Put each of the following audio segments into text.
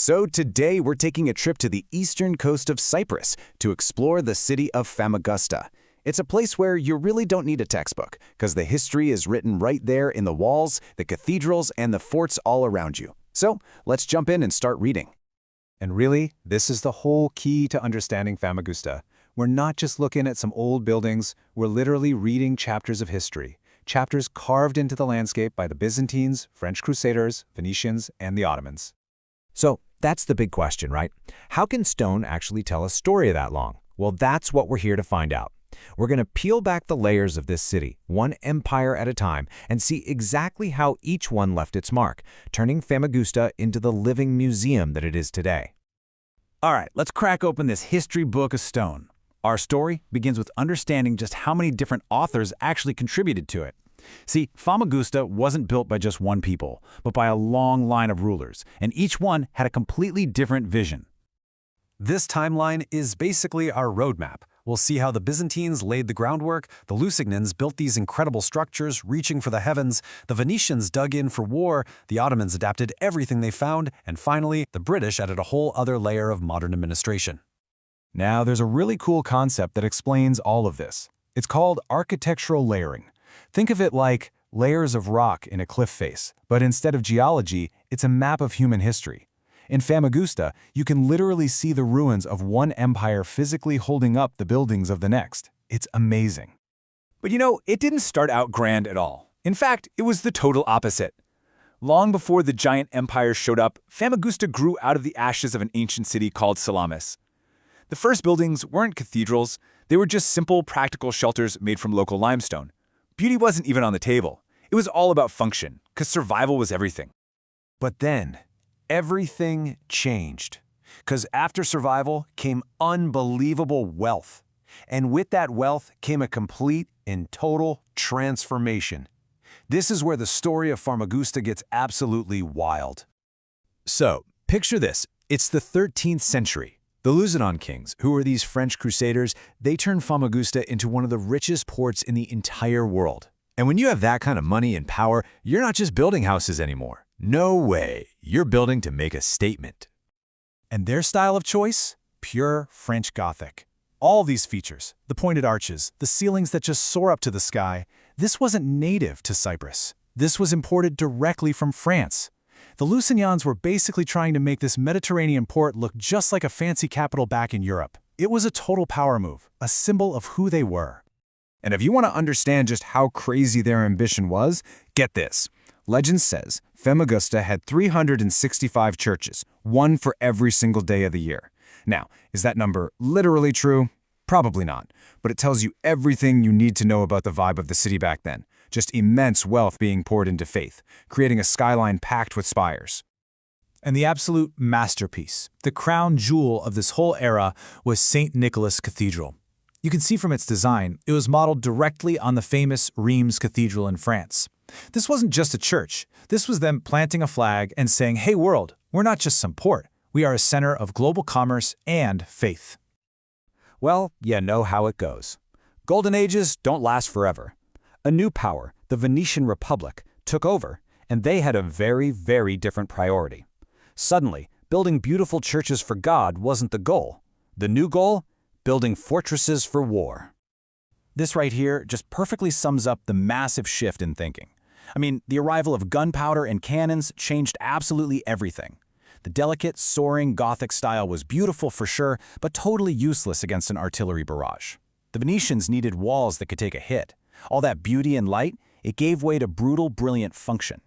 So today we're taking a trip to the eastern coast of Cyprus to explore the city of Famagusta. It's a place where you really don't need a textbook, because the history is written right there in the walls, the cathedrals, and the forts all around you. So let's jump in and start reading. And really, this is the whole key to understanding Famagusta. We're not just looking at some old buildings, we're literally reading chapters of history. Chapters carved into the landscape by the Byzantines, French Crusaders, Venetians, and the Ottomans. So that's the big question, right? How can stone actually tell a story that long? Well, that's what we're here to find out. We're going to peel back the layers of this city, one empire at a time, and see exactly how each one left its mark, turning Famagusta into the living museum that it is today. All right, let's crack open this history book of stone. Our story begins with understanding just how many different authors actually contributed to it. See, Famagusta wasn't built by just one people, but by a long line of rulers, and each one had a completely different vision. This timeline is basically our roadmap. We'll see how the Byzantines laid the groundwork, the Lusignans built these incredible structures reaching for the heavens, the Venetians dug in for war, the Ottomans adapted everything they found, and finally, the British added a whole other layer of modern administration. Now, there's a really cool concept that explains all of this. It's called architectural layering. Think of it like layers of rock in a cliff face, but instead of geology, it's a map of human history. In Famagusta, you can literally see the ruins of one empire physically holding up the buildings of the next. It's amazing. But it didn't start out grand at all. In fact, it was the total opposite. Long before the giant empires showed up, Famagusta grew out of the ashes of an ancient city called Salamis. The first buildings weren't cathedrals, they were just simple, practical shelters made from local limestone. Beauty wasn't even on the table. It was all about function, because survival was everything. But then, everything changed. Because after survival came unbelievable wealth. And with that wealth came a complete and total transformation. This is where the story of Famagusta gets absolutely wild. So, picture this. It's the 13th century. The Lusignan kings, who were these French crusaders, they turned Famagusta into one of the richest ports in the entire world. And when you have that kind of money and power, you're not just building houses anymore. No way. You're building to make a statement. And their style of choice? Pure French Gothic. All these features, the pointed arches, the ceilings that just soar up to the sky, this wasn't native to Cyprus. This was imported directly from France. The Lusignans were basically trying to make this Mediterranean port look just like a fancy capital back in Europe. It was a total power move, a symbol of who they were. And if you want to understand just how crazy their ambition was, get this. Legend says Famagusta had 365 churches, one for every single day of the year. Now, is that number literally true? Probably not, but it tells you everything you need to know about the vibe of the city back then. Just immense wealth being poured into faith, creating a skyline packed with spires. And the absolute masterpiece, the crown jewel of this whole era, was St. Nicholas Cathedral. You can see from its design, it was modeled directly on the famous Reims Cathedral in France. This wasn't just a church. This was them planting a flag and saying, "Hey world, we're not just some port. We are a center of global commerce and faith." Well, you know how it goes. Golden ages don't last forever. A new power, the Venetian Republic, took over, and they had a very, very different priority. Suddenly, building beautiful churches for God wasn't the goal. The new goal? Building fortresses for war. This right here just perfectly sums up the massive shift in thinking. I mean, the arrival of gunpowder and cannons changed absolutely everything. The delicate, soaring Gothic style was beautiful for sure, but totally useless against an artillery barrage. The Venetians needed walls that could take a hit. All that beauty and light, it gave way to brutal, brilliant function.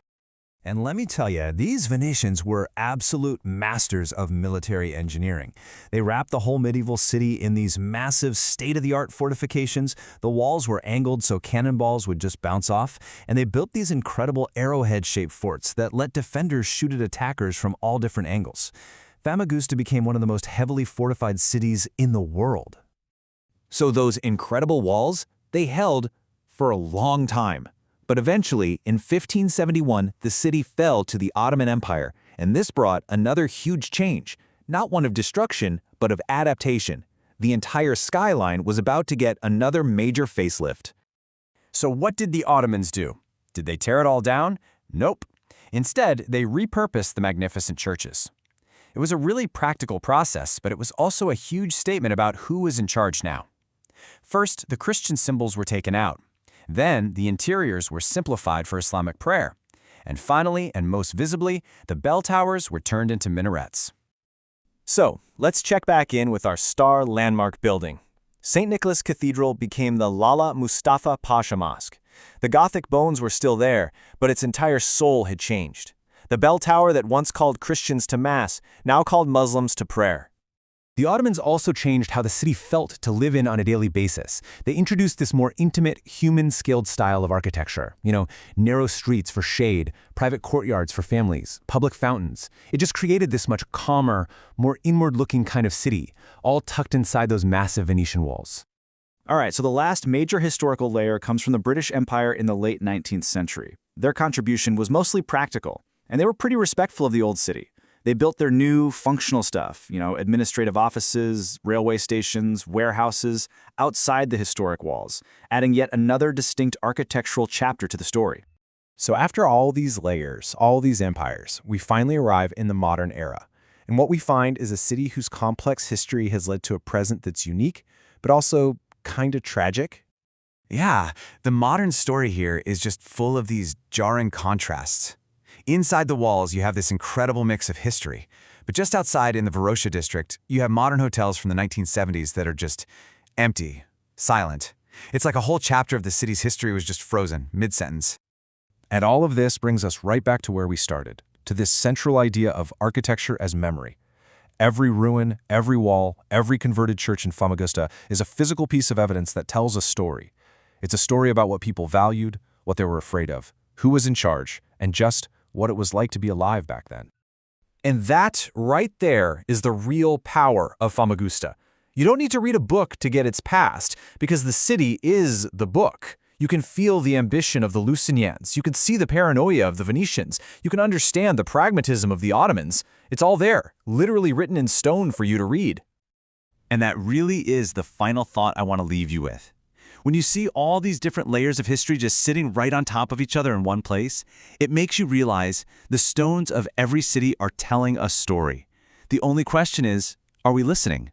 And let me tell you, these Venetians were absolute masters of military engineering. They wrapped the whole medieval city in these massive, state-of-the-art fortifications. The walls were angled so cannonballs would just bounce off, and they built these incredible arrowhead-shaped forts that let defenders shoot at attackers from all different angles. Famagusta became one of the most heavily fortified cities in the world. So those incredible walls, they held for a long time. But eventually, in 1571, the city fell to the Ottoman Empire, and this brought another huge change, not one of destruction, but of adaptation. The entire skyline was about to get another major facelift. So what did the Ottomans do? Did they tear it all down? Nope. Instead, they repurposed the magnificent churches. It was a really practical process, but it was also a huge statement about who was in charge now. First, the Christian symbols were taken out. Then, the interiors were simplified for Islamic prayer. And finally, and most visibly, the bell towers were turned into minarets. So, let's check back in with our star landmark building. St. Nicholas Cathedral became the Lala Mustafa Pasha Mosque. The Gothic bones were still there, but its entire soul had changed. The bell tower that once called Christians to Mass now called Muslims to prayer. The Ottomans also changed how the city felt to live in on a daily basis. They introduced this more intimate, human-scaled style of architecture. Narrow streets for shade, private courtyards for families, public fountains. It just created this much calmer, more inward-looking kind of city, all tucked inside those massive Venetian walls. All right, so the last major historical layer comes from the British Empire in the late 19th century. Their contribution was mostly practical, and they were pretty respectful of the old city. They built their new functional stuff, administrative offices, railway stations, warehouses, outside the historic walls, adding yet another distinct architectural chapter to the story. So after all these layers, all these empires, we finally arrive in the modern era. And what we find is a city whose complex history has led to a present that's unique, but also kind of tragic. Yeah, the modern story here is just full of these jarring contrasts. Inside the walls, you have this incredible mix of history. But just outside in the Varosha district, you have modern hotels from the 1970s that are just empty, silent. It's like a whole chapter of the city's history was just frozen, mid-sentence. And all of this brings us right back to where we started, to this central idea of architecture as memory. Every ruin, every wall, every converted church in Famagusta is a physical piece of evidence that tells a story. It's a story about what people valued, what they were afraid of, who was in charge, and just what it was like to be alive back then. And that, right there, is the real power of Famagusta. You don't need to read a book to get its past, because the city is the book. You can feel the ambition of the Lusignans. You can see the paranoia of the Venetians. You can understand the pragmatism of the Ottomans. It's all there, literally written in stone for you to read. And that really is the final thought I want to leave you with. When you see all these different layers of history just sitting right on top of each other in one place, it makes you realize the stones of every city are telling a story. The only question is, are we listening?